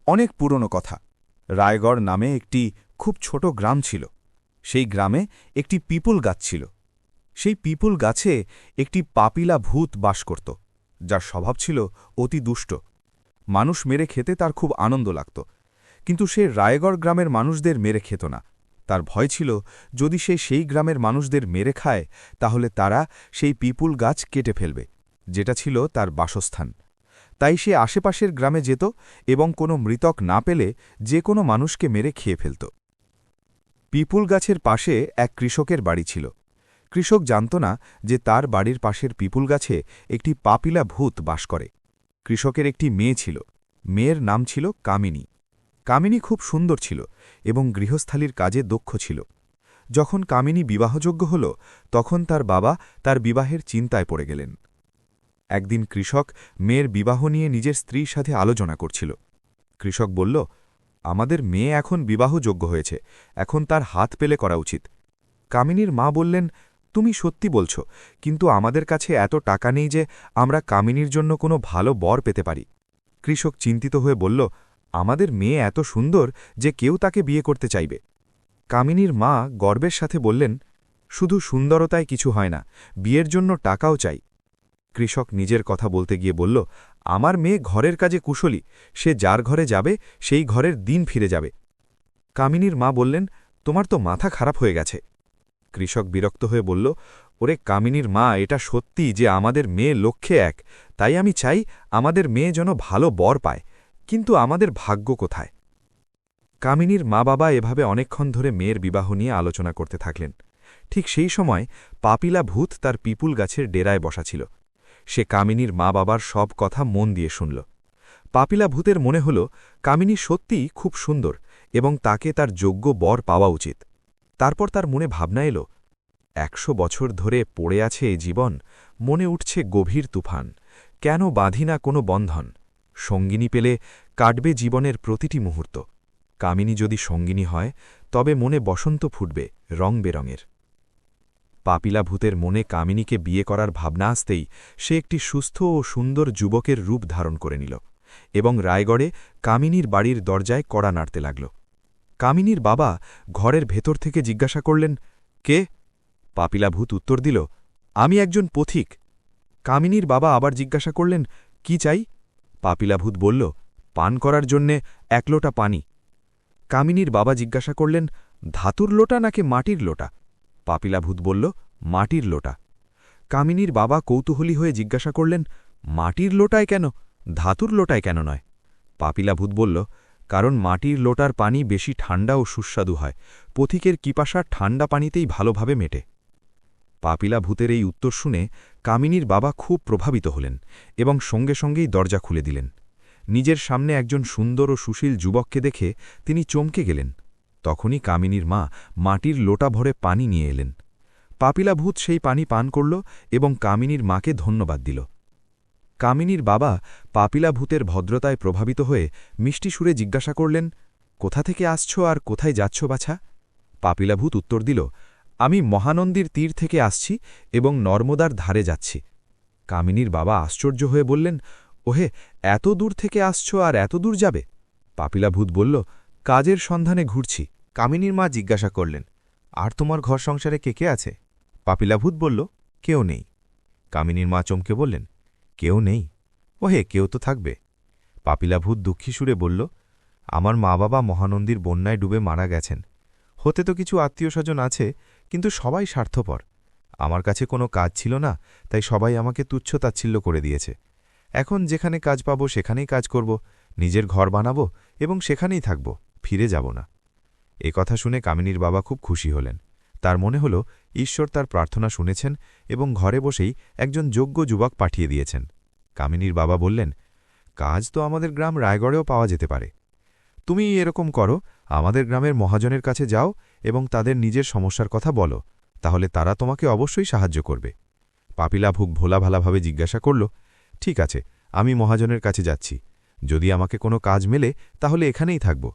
অনেক পুরনো কথা। রায়গড় নামে একটি খুব ছোট গ্রাম ছিল। সেই গ্রামে একটি পিপুল গাছ ছিল। সেই পিপুল গাছে একটি পাপিলা ভূত বাস করত, যার স্বভাব ছিল অতি দুষ্ট। মানুষ মেরে খেতে তার খুব আনন্দ লাগত, কিন্তু সে রায়গড় গ্রামের মানুষদের মেরে খেত না। তার ভয় ছিল, যদি সে সেই গ্রামের মানুষদের মেরে খায় তাহলে তারা সেই পিপুল গাছ কেটে ফেলবে, যেটা ছিল তার বাসস্থান। তাই সে আশেপাশের গ্রামে যেত এবং কোনো মৃতক না পেলে যে কোনো মানুষকে মেরে খেয়ে ফেলত। পিপুল গাছের পাশে এক কৃষকের বাড়ি ছিল। কৃষক জানত না যে তার বাড়ির পাশের পিপুল গাছে একটি পাপিলা ভূত বাস করে। কৃষকের একটি মেয়ে ছিল। মেয়ের নাম ছিল কামিনী। কামিনী খুব সুন্দর ছিল এবং গৃহস্থালীর কাজে দক্ষ ছিল। যখন কামিনী বিবাহযোগ্য হল, তখন তার বাবা তার বিবাহের চিন্তায় পড়ে গেলেন। একদিন কৃষক মেয়ের বিবাহ নিয়ে নিজের স্ত্রীর সাথে আলোচনা করছিল। কৃষক বলল, আমাদের মেয়ে এখন বিবাহযোগ্য হয়েছে, এখন তার হাত পেলে করা উচিত। কামিনীর মা বললেন, তুমি সত্যি বলছ, কিন্তু আমাদের কাছে এত টাকা নেই যে আমরা কামিনীর জন্য কোনো ভালো বর পেতে পারি। কৃষক চিন্তিত হয়ে বলল, আমাদের মেয়ে এত সুন্দর যে কেউ তাকে বিয়ে করতে চাইবে। কামিনীর মা গর্বের সাথে বললেন, শুধু সুন্দরতায় কিছু হয় না, বিয়ের জন্য টাকাও চাই। কৃষক নিজের কথা বলতে গিয়ে বলল, আমার মেয়ে ঘরের কাজে কুশলী, সে যার ঘরে যাবে সেই ঘরের দিন ফিরে যাবে। কামিনীর মা বললেন, তোমার তো মাথা খারাপ হয়ে গেছে। কৃষক বিরক্ত হয়ে বলল, ওরে কামিনীর মা, এটা সত্যি যে আমাদের মেয়ে লক্ষ্যে এক, তাই আমি চাই আমাদের মেয়ে যেন ভালো বর পায়, কিন্তু আমাদের ভাগ্য কোথায়? কামিনীর মা বাবা এভাবে অনেকক্ষণ ধরে মেয়ের বিবাহ নিয়ে আলোচনা করতে থাকলেন। ঠিক সেই সময় পাপিলা ভূত তার পিপুল গাছের ডেরায় বসা ছিল। সে কামিনীর মা বাবার সব কথা মন দিয়ে শুনল। পাপিলা ভূতের মনে হল কামিনী সত্যিই খুব সুন্দর এবং তাকে তার যোগ্য বর পাওয়া উচিত। তারপর তার মনে ভাবনা এলো, ১০০ বছর ধরে পড়ে আছে এ জীবন, মনে উঠছে গভীর তুফান, কেন বাঁধি না কোনো বন্ধন? সঙ্গিনী পেলে কাটবে জীবনের প্রতিটি মুহূর্ত। কামিনী যদি সঙ্গিনী হয় তবে মনে বসন্ত ফুটবে রং বেরঙের। পাপিলা ভূতের মনে কামিনীকে বিয়ে করার ভাবনা আসতেই সে একটি সুস্থ ও সুন্দর যুবকের রূপ ধারণ করে নিল এবং রায়গড়ে কামিনীর বাড়ির দরজায় কড়া নাড়তে লাগল। কামিনীর বাবা ঘরের ভেতর থেকে জিজ্ঞাসা করলেন, কে? পাপিলা ভূত উত্তর দিল, আমি একজন পথিক। কামিনীর বাবা আবার জিজ্ঞাসা করলেন, কি চাই? পাপিলা ভূত বলল, পান করার জন্যে ১ লোটা পানি। কামিনীর বাবা জিজ্ঞাসা করলেন, ধাতুর লোটা নাকি মাটির লোটা? পাপিলা ভূত বলল, মাটির লোটা। কামিনীর বাবা কৌতূহলী হয়ে জিজ্ঞাসা করলেন, মাটির লোটায় কেন, ধাতুর লোটায় কেন নয়? পাপিলা ভূত বলল, কারণ মাটির লোটার পানি বেশি ঠান্ডা ও সুস্বাদু হয়, পথিকের পিপাসা ঠান্ডা পানিতেই ভালোভাবে মেটে। পাপিলা ভূতের এই উত্তর শুনে কামিনীর বাবা খুব প্রভাবিত হলেন এবং সঙ্গে সঙ্গেই দরজা খুলে দিলেন। নিজের সামনে একজন সুন্দর ও সুশীল যুবককে দেখে তিনি চমকে গেলেন। তখনই কামিনীর মা মাটির লোটা ভরে পানি নিয়ে এলেন। পাপিলা ভূত সেই পানি পান করল এবং কামিনীর মাকে ধন্যবাদ দিল। কামিনীর বাবা পাপিলা ভূতের ভদ্রতায় প্রভাবিত হয়ে মিষ্টি সুরে জিজ্ঞাসা করলেন, কোথা থেকে আসছ আর কোথায় যাচ্ছ বাছা? পাপিলা ভূত উত্তর দিল, আমি মহানন্দীর তীর থেকে আসছি এবং নর্মদার ধারে যাচ্ছি। কামিনীর বাবা আশ্চর্য হয়ে বললেন, ওহে, এত দূর থেকে আসছ আর এত দূর যাবে? পাপিলা ভূত বলল, কাজের সন্ধানে ঘুরছি। কামিনীর মা জিজ্ঞাসা করলেন, আর তোমার ঘর সংসারে কে কে আছে? পাপিলা ভূত বলল, কেউ নেই। কামিনীর মা চমকে বললেন, কেউ নেই? ওহে, কেউ তো থাকবে। পাপিলা ভূত দুঃখী সুরে বলল, আমার মা বাবা মহানন্দীর বন্যায় ডুবে মারা গেছেন। হতে তো কিছু আত্মীয় স্বজন আছে, কিন্তু সবাই স্বার্থপর। আমার কাছে কোনো কাজ ছিল না, তাই সবাই আমাকে তুচ্ছ তাচ্ছিল্য করে দিয়েছে। এখন যেখানে কাজ পাবো সেখানেই কাজ করব, নিজের ঘর বানাবো এবং সেখানেই থাকব, ফিরে যাব না। এ কথা শুনে কামিনীর বাবা খুব খুশি হলেন। তার মনে হল ঈশ্বর তার প্রার্থনা শুনেছেন এবং ঘরে বসেই একজন যোগ্য যুবক পাঠিয়ে দিয়েছেন। কামিনীর বাবা বললেন, কাজ তো আমাদের গ্রাম রায়গড়েও পাওয়া যেতে পারে। তুমি এরকম করো, আমাদের গ্রামের মহাজনের কাছে যাও এবং তাদের নিজের সমস্যার কথা বলো, তাহলে তারা তোমাকে অবশ্যই সাহায্য করবে। পাপিলা ভূত ভোলাভালাভাবে জিজ্ঞাসা করল, ঠিক আছে, আমি মহাজনের কাছে যাচ্ছি। যদি আমাকে কোনো কাজ মেলে তাহলে এখানেই থাকব,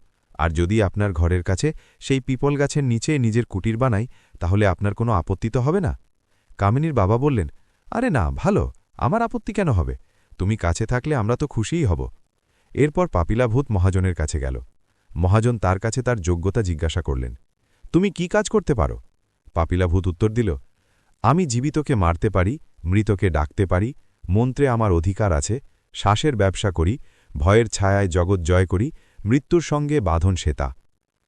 আর যদি আপনার ঘরের কাছে সেই পিপল গাছের নিচে নিজের কুটির বানাই তাহলে আপনার কোনো আপত্তি তো হবে না? কামিনীর বাবা বললেন, আরে না, ভালো, আমার আপত্তি কেন হবে? তুমি কাছে থাকলে আমরা তো খুশিই হব। এরপর পাপিলা ভূত মহাজনের কাছে গেল। মহাজন তার কাছে তার যোগ্যতা জিজ্ঞাসা করলেন, তুমি কি কাজ করতে পারো? পাপিলা ভূত উত্তর দিল, আমি জীবিতকে মারতে পারি, মৃতকে ডাকতে পারি, মন্ত্রে আমার অধিকার আছে, শ্বাসের ব্যবসা করি, ভয়ের ছায়ায় জগৎ জয় করি, মৃত্যুর সঙ্গে বাঁধন সেতা।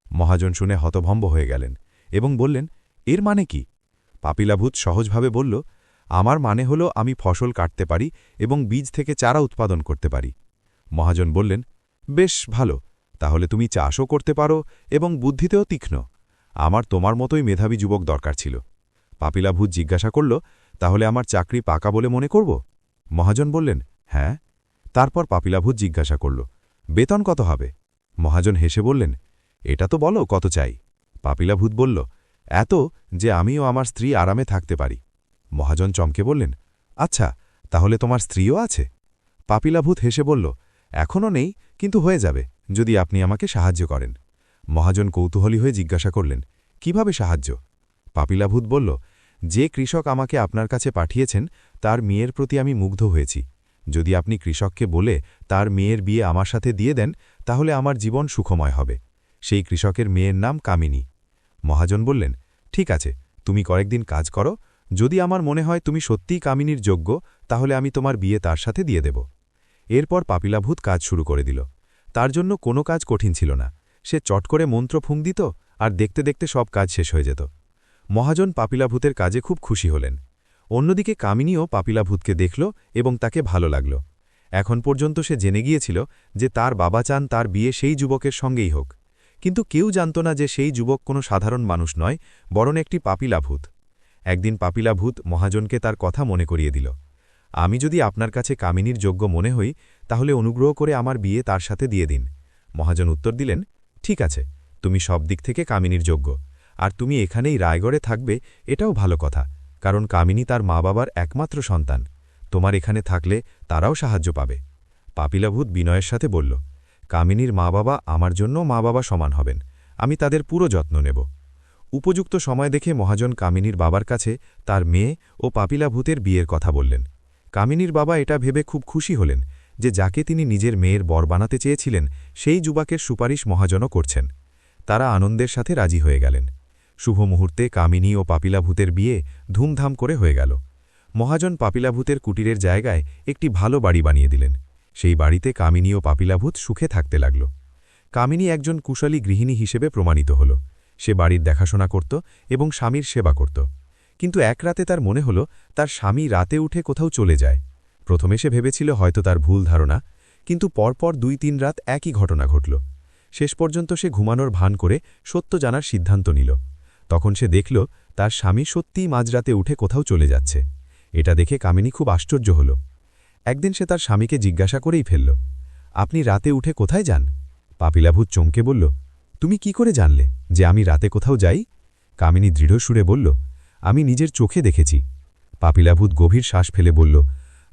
মহাজন শুনে হতভম্ব হয়ে গেলেন এবং বললেন, এর মানে কি? পাপিলা ভূত সহজভাবে বলল, আমার মানে হল আমি ফসল কাটতে পারি এবং বীজ থেকে চারা উৎপাদন করতে পারি। মহাজন বললেন, বেশ ভালো, তাহলে তুমি চাষও করতে পারো এবং বুদ্ধিতেও তীক্ষ্ণ। আমার তোমার মতোই মেধাবী যুবক দরকার ছিল। পাপিলা ভূত জিজ্ঞাসা করল, তাহলে আমার চাকরি পাকা বলে মনে করব? মহাজন বললেন, হ্যাঁ। তারপর পাপিলা ভূত জিজ্ঞাসা করল, বেতন কত হবে? মহাজন হেসে বললেন, এটা তো বলো কত চাই। পাপিলা ভূত বলল, এত যে আমিও আমার স্ত্রী আরামে থাকতে পারি। মহাজন চমকে বললেন, আচ্ছা, তাহলে তোমার স্ত্রীও আছে? পাপিলা ভূত হেসে বলল, এখনও নেই, কিন্তু হয়ে যাবে যদি আপনি আমাকে সাহায্য করেন। মহাজন কৌতূহলী হয়ে জিজ্ঞাসা করলেন, কিভাবে সাহায্য? পাপিলা ভূত বলল, যে কৃষক আমাকে আপনার কাছে পাঠিয়েছেন তার মেয়ের প্রতি আমি মুগ্ধ হয়েছি। যদি আপনি কৃষককে বলে তার মেয়ের বিয়ে আমার সাথে দিয়ে দেন তাহলে আমার জীবন সুখময় হবে। সেই কৃষকের মেয়ের নাম কামিনী। মহাজন বললেন, ঠিক আছে, তুমি কয়েকদিন কাজ করো, যদি আমার মনে হয় তুমি সত্যিই কামিনীর যোগ্য তাহলে আমি তোমার বিয়ে তার সাথে দিয়ে দেব। এরপর পাপিলা ভূত কাজ শুরু করে দিল। তার জন্য কোনো কাজ কঠিন ছিল না। সে চট করে মন্ত্র ফুঁক দিত আর দেখতে দেখতে সব কাজ শেষ হয়ে যেত। মহাজন পাপিলা ভূতের কাজে খুব খুশি হলেন। অন্যদিকে কামিনীও পাপিলা ভূতকে দেখল এবং তাকে ভালো লাগল। এখন পর্যন্ত সে জেনে গিয়েছিল যে তার বাবা চান তার বিয়ে সেই যুবকের সঙ্গেই হোক, কিন্তু কেউ জানত না যে সেই যুবক কোনো সাধারণ মানুষ নয়, বরং একটি পাপিলা ভূত। একদিন পাপিলা ভূত মহাজনকে তার কথা মনে করিয়ে দিল, আমি যদি আপনার কাছে কামিনীর যোগ্য মনে হই তাহলে অনুগ্রহ করে আমার বিয়ে তার সাথে দিয়ে দিন। মহাজন উত্তর দিলেন, ঠিক আছে, তুমি সব দিক থেকে কামিনীর যোগ্য, আর তুমি এখানেই রায়গড়ে থাকবে এটাও ভালো কথা, কারণ কামিনী তার মা বাবার একমাত্র সন্তান। তোমার এখানে থাকলে তারাও সাহায্য পাবে। পাপিলা ভূত বিনয়ের সাথে বলল, কামিনীর মা বাবা আমার জন্য মা বাবা সমান হবেন, আমি তাদের পুরো যত্ন নেব। উপযুক্ত সময় দেখে মহাজন কামিনীর বাবার কাছে তার মেয়ে ও পাপিলা ভূতের বিয়ের কথা বললেন। কামিনীর বাবা এটা ভেবে খুব খুশি হলেন যে যাকে তিনি নিজের মেয়ের বর বানাতে চেয়েছিলেন সেই যুবকের সুপারিশ মহাজনও করছেন। তারা আনন্দের সাথে রাজি হয়ে গেলেন। শুভ মুহূর্তে কামিনী ও পাপিলা ভূতের বিয়ে ধুমধাম করে হয়ে গেল। মহাজন পাপিলা ভূতের কুটিরের জায়গায় একটি ভালো বাড়ি বানিয়ে দিলেন। সেই বাড়িতে কামিনী ও পাপিলা ভূত সুখে থাকতে লাগল। কামিনী একজন কুশলী গৃহিণী হিসেবে প্রমাণিত হল। সে বাড়ির দেখাশোনা করত এবং স্বামীর সেবা করত। কিন্তু এক রাতে তার মনে হল তার স্বামী রাতে উঠে কোথাও চলে যায়। প্রথমে সে ভেবেছিল হয়তো তার ভুল ধারণা, কিন্তু পরপর ২-৩ রাত একই ঘটনা ঘটল। শেষ পর্যন্ত সে ঘুমানোর ভান করে সত্য জানার সিদ্ধান্ত নিল। তখন সে দেখল তার স্বামী সত্যিই মাঝরাতে উঠে কোথাও চলে যাচ্ছে। এটা দেখে কামিনী খুব আশ্চর্য হল। একদিন সে তার স্বামীকে জিজ্ঞাসা করেই ফেলল, আপনি রাতে উঠে কোথায় যান? পাপিলা ভূত চমকে বলল, তুমি কি করে জানলে যে আমি রাতে কোথাও যাই? কামিনী দৃঢ় সুরে বলল, আমি নিজের চোখে দেখেছি। পাপিলা ভূত গভীর শ্বাস ফেলে বলল,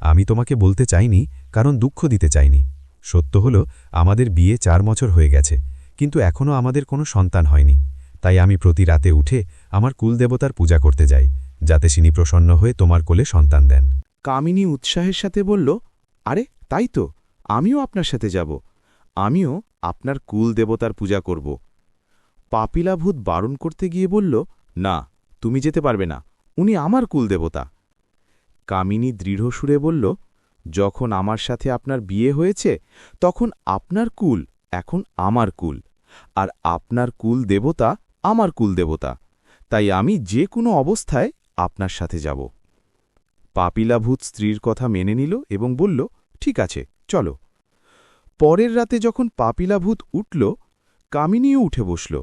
আমি তোমাকে বলতে চাইনি, কারণ দুঃখ দিতে চাইনি। সত্য হল আমাদের বিয়ে ৪ বছর হয়ে গেছে, কিন্তু এখনও আমাদের কোনো সন্তান হয়নি। তাই আমি প্রতি রাতে উঠে আমার কুলদেবতার পূজা করতে যাই, যাতে তিনি প্রসন্ন হয়ে তোমার কোলে সন্তান দেন। কামিনী উৎসাহের সাথে বলল, আরে তাই তো, আমিও আপনার সাথে যাব। আমিও আপনার কুল দেবতার পূজা করব। পাপিলা ভূত বারণ করতে গিয়ে বলল, না, তুমি যেতে পারবে না, উনি আমার কুল দেবতা। কামিনী দৃঢ় সুরে বলল, যখন আমার সাথে আপনার বিয়ে হয়েছে তখন আপনার কুল এখন আমার কুল, আর আপনার কুল দেবতা আমার কুল দেবতা, তাই আমি যে কোনো অবস্থায় আপনার সাথে যাব। পাপিলা ভূত স্ত্রীর কথা মেনে নিল এবং বলল, ঠিক আছে, চলো। পরের রাতে যখন পাপিলা ভূত উঠল, কামিনীও উঠে বসল।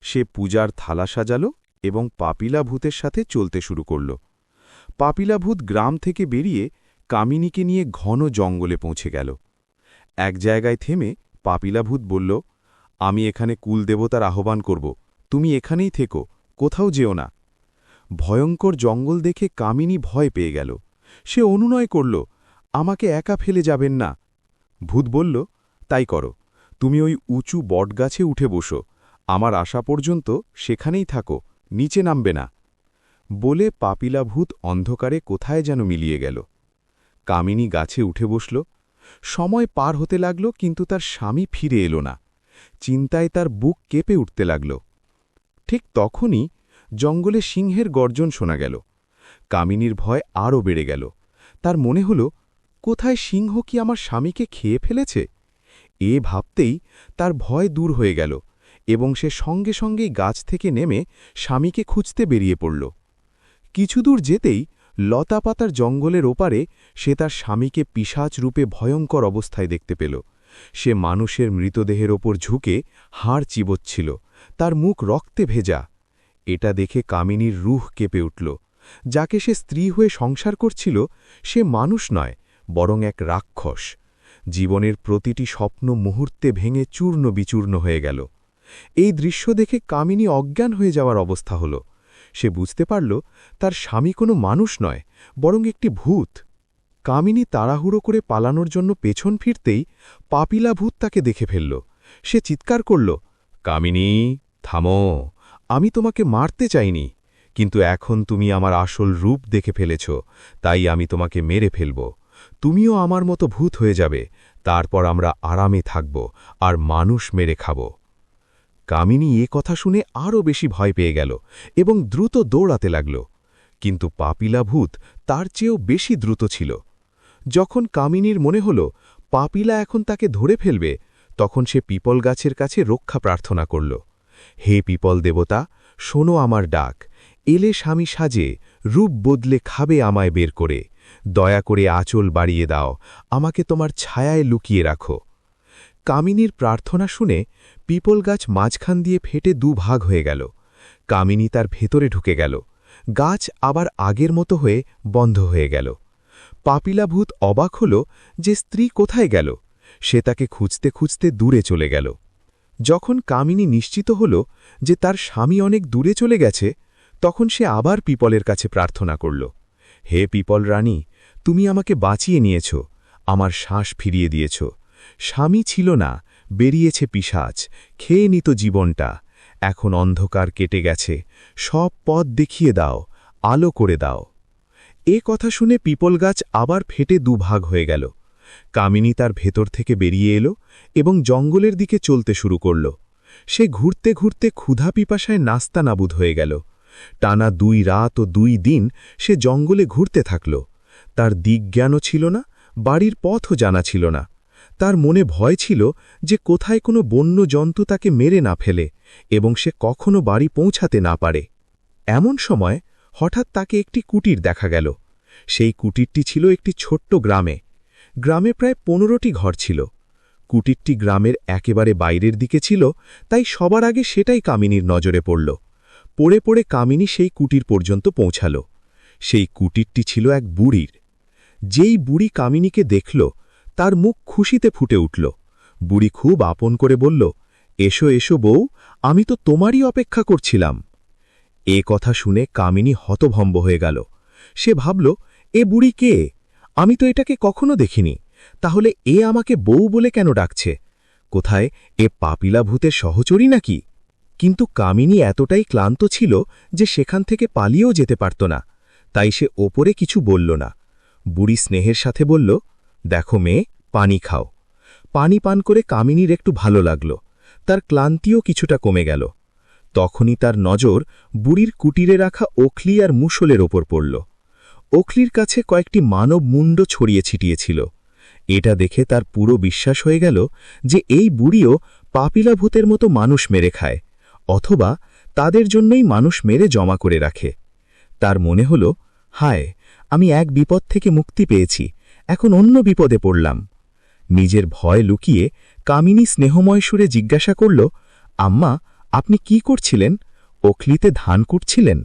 সে পূজার থালা সাজাল এবং পাপিলা ভূতের সাথে চলতে শুরু করল। পাপিলা ভূত গ্রাম থেকে বেরিয়ে কামিনীকে নিয়ে ঘন জঙ্গলে পৌঁছে গেল। এক জায়গায় থেমে পাপিলা ভূত বলল, আমি এখানে কুলদেবতার আহ্বান করব, তুমি এখানেই থেকো, কোথাও যেও না। ভয়ঙ্কর জঙ্গল দেখে কামিনী ভয় পেয়ে গেল। সে অনুনয় করল, আমাকে একা ফেলে যাবেন না। ভূত বলল, তাই করো, তুমি ওই উঁচু বটগাছে উঠে বসো, আমার আসা পর্যন্ত সেখানেই থাকো, নিচে নামবে না। বলে পাপিলা ভূত অন্ধকারে কোথায় যেন মিলিয়ে গেল। কামিনী গাছে উঠে বসল। সময় পার হতে লাগল, কিন্তু তার স্বামী ফিরে এলো না। চিন্তায় তার বুক কেঁপে উঠতে লাগল। ঠিক তখনই জঙ্গলে সিংহের গর্জন শোনা গেল। কামিনীর ভয় আরও বেড়ে গেল। তার মনে হল, কোথায় সিংহ কি আমার স্বামীকে খেয়ে ফেলেছে? এ ভাবতেই তার ভয় দূর হয়ে গেল এবং সে সঙ্গে সঙ্গেই গাছ থেকে নেমে স্বামীকে খুঁজতে বেরিয়ে পড়ল। কিছুদূর যেতেই লতাপাতার জঙ্গলের ওপারে সে তার স্বামীকে পিশাচ রূপে ভয়ঙ্কর অবস্থায় দেখতে পেল। সে মানুষের মৃতদেহের ওপর ঝুঁকে হাড় চিবোচ্ছিল, তার মুখ রক্তে ভেজা। এটা দেখে কামিনীর রুহ কেঁপে উঠল। যাকে সে স্ত্রী হয়ে সংসার করছিল, সে মানুষ নয়, বরং এক রাক্ষস। জীবনের প্রতিটি স্বপ্ন মুহূর্তে ভেঙে চূর্ণ বিচূর্ণ হয়ে গেল। এই দৃশ্য দেখে কামিনী অজ্ঞান হয়ে যাওয়ার অবস্থা হল। সে বুঝতে পারল তার স্বামী কোনো মানুষ নয়, বরং একটি ভূত। কামিনী তাড়াহুড়ো করে পালানোর জন্য পেছন ফিরতেই পাপিলা ভূত তাকে দেখে ফেলল। সে চিৎকার করল, কামিনী, থামো, আমি তোমাকে মারতে চাইনি, কিন্তু এখন তুমি আমার আসল রূপ দেখে ফেলেছ, তাই আমি তোমাকে মেরে ফেলব। তুমিও আমার মতো ভূত হয়ে যাবে, তারপর আমরা আরামে থাকব আর মানুষ মেরে খাব। কামিনী এ কথা শুনে আরও বেশি ভয় পেয়ে গেল এবং দ্রুত দৌড়াতে লাগল। কিন্তু পাপিলা ভূত তার চেয়েও বেশি দ্রুত ছিল। যখন কামিনীর মনে হল পাপিলা এখন তাকে ধরে ফেলবে, তখন সে পিপল গাছের কাছে রক্ষা প্রার্থনা করল। হে পিপল দেবতা, শোনো আমার ডাক, এলে স্বামী সাজে, রূপ বদলে খাবে আমায় বের করে, দয়া করে আঁচল বাড়িয়ে দাও, আমাকে তোমার ছায়ায় লুকিয়ে রাখো। কামিনীর প্রার্থনা শুনে পিপল গাছ মাঝখান দিয়ে ফেটে দুভাগ হয়ে গেল। কামিনী তার ভেতরে ঢুকে গেল। গাছ আবার আগের মতো হয়ে বন্ধ হয়ে গেল। পাপিলা ভূত অবাক হল যে স্ত্রী কোথায় গেল। সে তাকে খুঁজতে খুঁজতে দূরে চলে গেল। যখন কামিনী নিশ্চিত হল যে তার স্বামী অনেক দূরে চলে গেছে, তখন সে আবার পিপলের কাছে প্রার্থনা করল। হে পিপল রানী, তুমি আমাকে বাঁচিয়ে নিয়েছ, আমার শ্বাস ফিরিয়ে দিয়েছ। স্বামী ছিল না, বেরিয়েছে পিশাচ, খেয়ে নিত জীবনটা। এখন অন্ধকার কেটে গেছে, সব পথ দেখিয়ে দাও, আলো করে দাও। এ কথা শুনে পিপল গাছ আবার ফেটে দুভাগ হয়ে গেল। কামিনী তার ভেতর থেকে বেরিয়ে এলো এবং জঙ্গলের দিকে চলতে শুরু করল। সে ঘুরতে ঘুরতে ক্ষুধা পিপাসায় নাস্তানাবুদ হয়ে গেল। টানা 2 রাত ও 2 দিন সে জঙ্গলে ঘুরতে থাকল। তার দিকজ্ঞানও ছিল না, বাড়ির পথও জানা ছিল না। তার মনে ভয় ছিল যে কোথায় কোনো বন্য জন্তু তাকে মেরে না ফেলে এবং সে কখনো বাড়ি পৌঁছাতে না পারে। এমন সময় হঠাৎ তাকে একটি কুটির দেখা গেল। সেই কুটিরটি ছিল একটি ছোট্ট গ্রামে। গ্রামে প্রায় 15টি ঘর ছিল। কুটিরটি গ্রামের একেবারে বাইরের দিকে ছিল, তাই সবার আগে সেটাই কামিনীর নজরে পড়ল। পড়ে পড়ে কামিনী সেই কুটির পর্যন্ত পৌঁছাল। সেই কুটিরটি ছিল এক বুড়ির। যেই বুড়ি কামিনীকে দেখল, তার মুখ খুশিতে ফুটে উঠল। বুড়ি খুব আপন করে বলল, এসো এসো বউ, আমি তো তোমারই অপেক্ষা করছিলাম। এ কথা শুনে কামিনী হতভম্ব হয়ে গেল। সে ভাবল, এ বুড়ি কে? আমি তো এটাকে কখনো দেখিনি। তাহলে এ আমাকে বউ বলে কেন ডাকছে? কোথায় এ পাপিলা ভূতের সহচরী নাকি? কিন্তু কামিনী এতটাই ক্লান্ত ছিল যে সেখান থেকে পালিয়েও যেতে পারত না, তাই সে ওপরে কিছু বলল না। বুড়ি স্নেহের সাথে বলল, দেখো মেয়ে, পানি খাও। পানি পান করে কামিনীর একটু ভালো লাগল, তার ক্লান্তিও কিছুটা কমে গেল। তখনই তার নজর বুড়ির কুটিরে রাখা ওখলি আর মুষলের ওপর পড়ল। ওখলির কাছে কয়েকটি মানব মুন্ড ছড়িয়ে ছিটিয়েছিল। এটা দেখে তার পুরো বিশ্বাস হয়ে গেল যে এই বুড়িও পাপিলা ভূতের মতো মানুষ মেরে খায়, অথবা তাদের জন্যই মানুষ মেরে জমা করে রাখে। তার মনে হল, হায়, আমি এক বিপদ থেকে মুক্তি পেয়েছি, এখন অন্য বিপদে পড়লাম। নিজের ভয় লুকিয়ে কামিনী স্নেহময় সুরে জিজ্ঞাসা করল, আম্মা, আপনি কি করছিলেন? ওখলিতে ধান কুটছিলেন?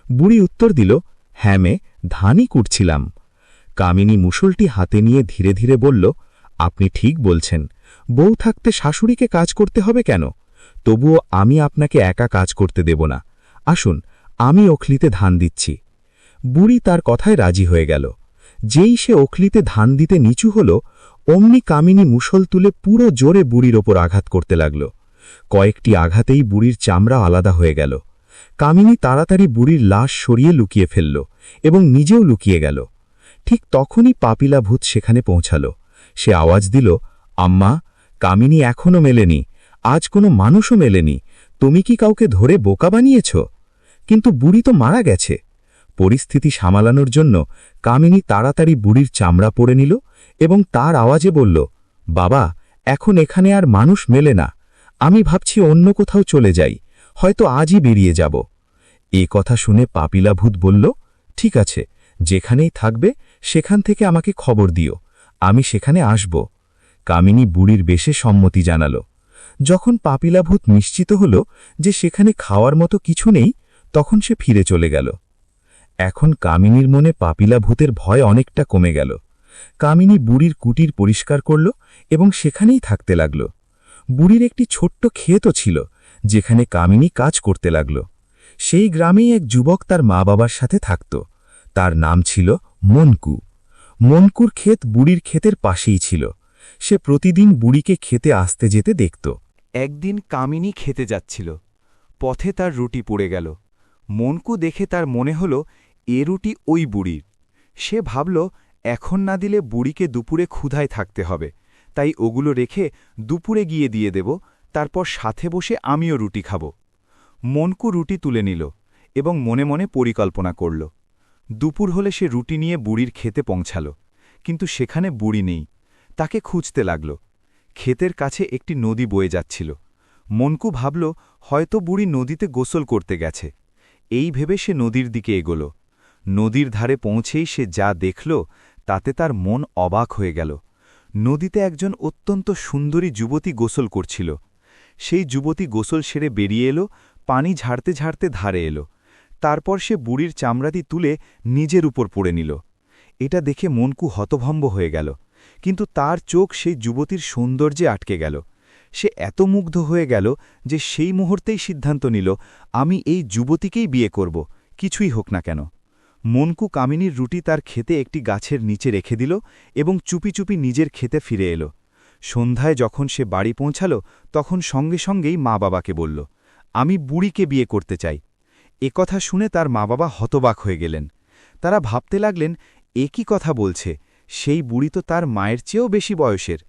বুড়ি উত্তর দিল, হ্যাঁ মে, ধানই কুটছিলাম। কামিনী মুষলটি হাতে নিয়ে ধীরে ধীরে বলল, আপনি ঠিক বলছেন, বউ থাকতে শাশুড়িকে কাজ করতে হবে কেন? তবুও আমি আপনাকে একা কাজ করতে দেব না। আসুন, আমি ওখলিতে ধান দিচ্ছি। বুড়ি তার কথায় রাজি হয়ে গেল। যেই সে ওখলিতে ধান দিতে নিচু হল, অমনি কামিনী মুষল তুলে পুরো জোরে বুড়ির ওপর আঘাত করতে লাগল। কয়েকটি আঘাতেই বুড়ির চামড়া আলাদা হয়ে গেল। কামিনী তাড়াতাড়ি বুড়ির লাশ সরিয়ে লুকিয়ে ফেলল এবং নিজেও লুকিয়ে গেল। ঠিক তখনই পাপিলা ভূত সেখানে পৌঁছাল। সে আওয়াজ দিল, আম্মা, কামিনী এখনো মেলেনি, আজ কোনো মানুষও মেলেনি, তুমি কি কাউকে ধরে বোকা বানিয়েছ? কিন্তু বুড়ি তো মারা গেছে। পরিস্থিতি সামালানোর জন্য কামিনী তাড়াতাড়ি বুড়ির চামড়া পরে নিল এবং তার আওয়াজে বলল, বাবা, এখন এখানে আর মানুষ মেলে না, আমি ভাবছি অন্য কোথাও চলে যাই, হয়তো আজই বেরিয়ে যাব। এ কথা শুনে পাপিলা ভূত বলল, ঠিক আছে, যেখানেই থাকবে সেখান থেকে আমাকে খবর দিও, আমি সেখানে আসব। কামিনী বুড়ির বেশে সম্মতি জানাল। যখন পাপিলা ভূত নিশ্চিত হল যে সেখানে খাওয়ার মতো কিছু নেই, তখন সে ফিরে চলে গেল। এখন কামিনীর মনে পাপিলা ভূতের ভয় অনেকটা কমে গেল। কামিনী বুড়ির কুটির পরিষ্কার করল এবং সেখানেই থাকতে লাগল। বুড়ির একটি ছোট্ট ক্ষেতও ছিল, যেখানে কামিনী কাজ করতে লাগল। সেই গ্রামেই এক যুবক তার মা বাবার সাথে থাকত। তার নাম ছিল মনকু। মনকুর ক্ষেত বুড়ির ক্ষেতের পাশেই ছিল। সে প্রতিদিন বুড়িকে খেতে আসতে যেতে দেখত। একদিন কামিনী খেতে যাচ্ছিল। পথে তার রুটি পড়ে গেল। মনকু দেখে তার মনে হল এ রুটি ওই বুড়ির। সে ভাবল, এখন না দিলে বুড়িকে দুপুরে ক্ষুধায় থাকতে হবে, তাই ওগুলো রেখে দুপুরে গিয়ে দিয়ে দেব, তারপর সাথে বসে আমিও রুটি খাব। মনকু রুটি তুলে নিল এবং মনে মনে পরিকল্পনা করল। দুপুর হলে সে রুটি নিয়ে বুড়ির খেতে পৌঁছাল, কিন্তু সেখানে বুড়ি নেই। তাকে খুঁজতে লাগল। ক্ষেতের কাছে একটি নদী বয়ে যাচ্ছিল। মনকু ভাবল, হয়তো বুড়ি নদীতে গোসল করতে গেছে। এই ভেবে সে নদীর দিকে এগোল। নদীর ধারে পৌঁছেই সে যা দেখল তাতে তার মন অবাক হয়ে গেল। নদীতে একজন অত্যন্ত সুন্দরী যুবতী গোসল করছিল। সেই যুবতী গোসল সেরে বেরিয়ে এলো, পানি ঝাড়তে ঝাড়তে ধারে এলো। তারপর সে বুড়ির চামড়াটি তুলে নিজের উপর পড়ে নিল। এটা দেখে মনকু হতভম্ব হয়ে গেল, কিন্তু তার চোখ সেই যুবতীর সৌন্দর্যে আটকে গেল। সে এত মুগ্ধ হয়ে গেল যে সেই মুহূর্তেই সিদ্ধান্ত নিল, আমি এই যুবতীকেই বিয়ে করব, কিছুই হোক না কেন। মনকু কামিনীর রুটি তার খেতে একটি গাছের নিচে রেখে দিল এবং চুপি চুপি নিজের খেতে ফিরে এলো। সন্ধ্যায় যখন সে বাড়ি পৌঁছাল, তখন সঙ্গে সঙ্গেই মা বাবাকে বলল, আমি বুড়িকে বিয়ে করতে চাই। কথা শুনে তার মা বাবা হতবাক হয়ে গেলেন। তারা ভাবতে লাগলেন, এ কি কথা বলছে, সেই বুড়ি তো তার মায়ের চেয়েও বেশি বয়সের।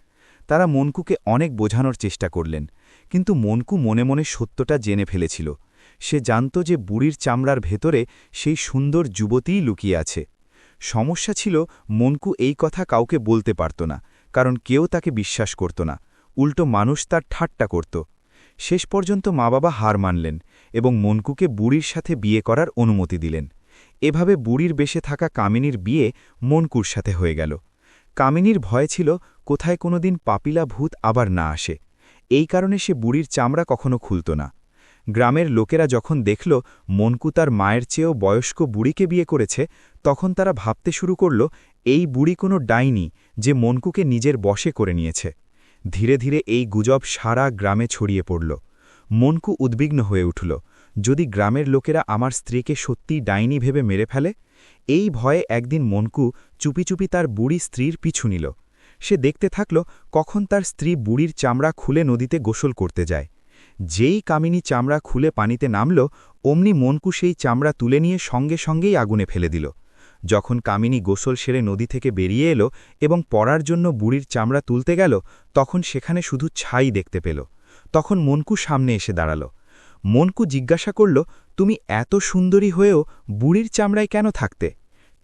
তারা মনকুকে অনেক বোঝানোর চেষ্টা করলেন, কিন্তু মনকু মনে মনে সত্যটা জেনে ফেলেছিল। সে জানত যে বুড়ির চামড়ার ভেতরে সেই সুন্দর যুবতীই লুকিয়ে আছে। সমস্যা ছিল, মনকু এই কথা কাউকে বলতে পারত না, কারণ কেউ তাকে বিশ্বাস করত না, উল্টো মানুষ তার ঠাট্টা করত। শেষ পর্যন্ত মা বাবা হার মানলেন এবং মনকুকে বুড়ির সাথে বিয়ে করার অনুমতি দিলেন। এভাবে বুড়ির বেশে থাকা কামিনীর বিয়ে মনকুর সাথে হয়ে গেল। কামিনীর ভয় ছিল কোথায় কোনোদিন পাপিলা ভূত আবার না আসে। এই কারণে সে বুড়ির চামড়া কখনো খুলত না। গ্রামের লোকেরা যখন দেখল মনকু তার মায়ের চেয়েও বয়স্ক বুড়িকে বিয়ে করেছে, তখন তারা ভাবতে শুরু করল, এই বুড়ি কোনো ডাইনি যে মনকুকে নিজের বশে করে নিয়েছে। ধীরে ধীরে এই গুজব সারা গ্রামে ছড়িয়ে পড়ল। মনকু উদ্বিগ্ন হয়ে উঠল, যদি গ্রামের লোকেরা আমার স্ত্রীকে সত্যিই ডাইনি ভেবে মেরে ফেলে। এই ভয়ে একদিন মনকু চুপি চুপি তার বুড়ি স্ত্রীর পিছু নিল। সে দেখতে থাকল কখন তার স্ত্রী বুড়ির চামড়া খুলে নদীতে গোসল করতে যায়। যেই কামিনী চামড়া খুলে পানিতে নামল, অমনি মনকু সেই চামড়া তুলে নিয়ে সঙ্গে সঙ্গেই আগুনে ফেলে দিল। যখন কামিনী গোসল সেরে নদী থেকে বেরিয়ে এলো এবং পরার জন্য বুড়ির চামড়া তুলতে গেল, তখন সেখানে শুধু ছাই দেখতে পেল। তখন মনকু সামনে এসে দাঁড়াল। মনকু জিজ্ঞাসা করল, তুমি এত সুন্দরী হয়েও বুড়ির চামড়ায় কেন থাকতে?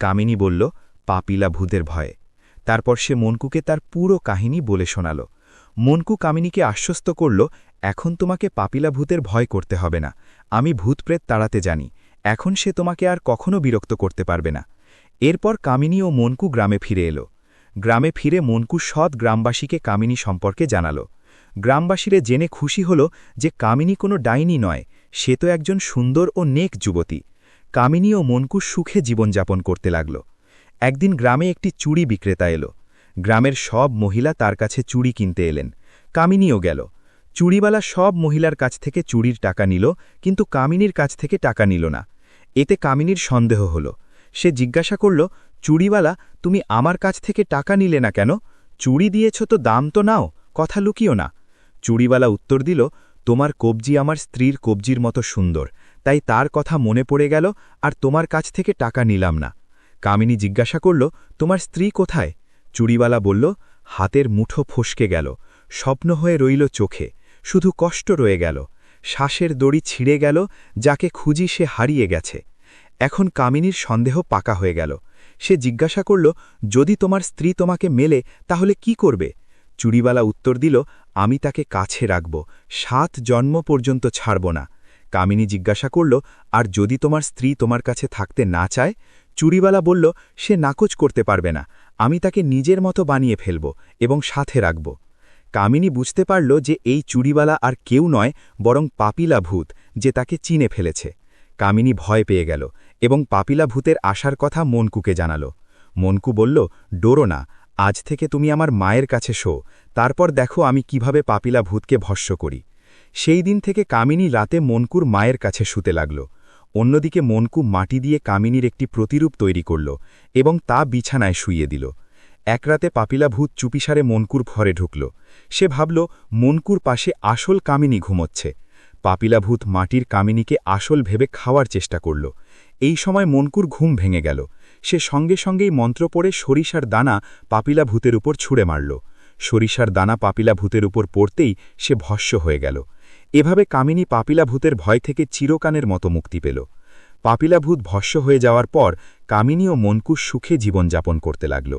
কামিনী বলল, পাপিলা ভূতের ভয়ে। তারপর সে মনকুকে তার পুরো কাহিনী বলে শোনাল। মনকু কামিনীকে আশ্বস্ত করল, এখন তোমাকে পাপিলা ভূতের ভয় করতে হবে না, আমি ভূতপ্রেত তাড়াতে জানি, এখন সে তোমাকে আর কখনো বিরক্ত করতে পারবে না। এরপর কামিনী ও মনকু গ্রামে ফিরে এলো। গ্রামে ফিরে মনকু সৎ গ্রামবাসীকে কামিনী সম্পর্কে জানাল। গ্রামবাসীরা জেনে খুশি হল যে কামিনী কোনো ডাইনি নয়, সে তো একজন সুন্দর ও নেক যুবতী। কামিনী ও মনকু সুখে জীবনযাপন করতে লাগল। একদিন গ্রামে একটি চুড়ি বিক্রেতা এলো। গ্রামের সব মহিলা তার কাছে চুড়ি কিনতে এলেন। কামিনীও গেল। চুড়িওয়ালা সব মহিলার কাছ থেকে চুড়ির টাকা নিল, কিন্তু কামিনীর কাছ থেকে টাকা নিল না। এতে কামিনীর সন্দেহ হল। সে জিজ্ঞাসা করল, চুড়িওয়ালা, তুমি আমার কাছ থেকে টাকা নিলে না কেন? চুড়ি দিয়েছ তো, দাম তো নাও, কথা লুকিও না। চুড়িওয়ালা উত্তর দিল, তোমার কবজি আমার স্ত্রীর কবজির মতো সুন্দর, তাই তার কথা মনে পড়ে গেল আর তোমার কাছ থেকে টাকা নিলাম না। কামিনী জিজ্ঞাসা করল, তোমার স্ত্রী কোথায়? চুড়িওয়ালা বলল, হাতের মুঠো ফসকে গেল, স্বপ্ন হয়ে রইল চোখে, শুধু কষ্ট রয়ে গেল। শ্বাসের দড়ি ছিঁড়ে গেল, যাকে খুঁজি সে হারিয়ে গেছে। এখন কামিনীর সন্দেহ পাকা হয়ে গেল। সে জিজ্ঞাসা করল, যদি তোমার স্ত্রী তোমাকে মেলে তাহলে কি করবে? চুড়িওয়ালা উত্তর দিল, আমি তাকে কাছে রাখব, 7 জন্ম পর্যন্ত ছাড়ব না। কামিনী জিজ্ঞাসা করল, আর যদি তোমার স্ত্রী তোমার কাছে থাকতে না চায়? চুড়িওয়ালা বলল, সে নাকচ করতে পারবে না, আমি তাকে নিজের মতো বানিয়ে ফেলব এবং সাথে রাখব। কামিনী বুঝতে পারল যে এই চুড়িওয়ালা আর কেউ নয়, বরং পাপিলা ভূত, যে তাকে চিনে ফেলেছে। কামিনী ভয় পেয়ে গেল এবং পাপিলা ভূতের আসার কথা মনকুকে জানাল। মনকু বলল, ডোরো না, আজ থেকে তুমি আমার মায়ের কাছে শো, তারপর দেখো আমি কিভাবে পাপিলা ভূতকে ভস্য করি। সেই দিন থেকে কামিনী রাতে মনকুর মায়ের কাছে শুতে লাগল। অন্যদিকে মনকু মাটি দিয়ে কামিনীর একটি প্রতিরূপ তৈরি করল এবং তা বিছানায় শুইয়ে দিল। এক রাতে পাপিলা ভূত চুপিসারে মনকুর ঘরে ঢুকল। সে ভাবল মনকুর পাশে আসল কামিনী ঘুমোচ্ছে। পাপিলা ভূত মাটির কামিনীকে আসল ভেবে খাওয়ার চেষ্টা করল। এই সময় মনকুর ঘুম ভেঙে গেল। সে সঙ্গে সঙ্গেই মন্ত্র পড়ে সরিষার দানা পাপিলা ভূতের উপর ছুঁড়ে মারল। সরিষার দানা পাপিলা ভূতের উপর পড়তেই সে ভস্য হয়ে গেল। এভাবে কামিনী পাপিলা ভূতের ভয় থেকে চিরকানের মতো মুক্তি পেল। পাপিলা ভূত ভস্য হয়ে যাওয়ার পর কামিনী ও মনকু সুখে জীবনযাপন করতে লাগল।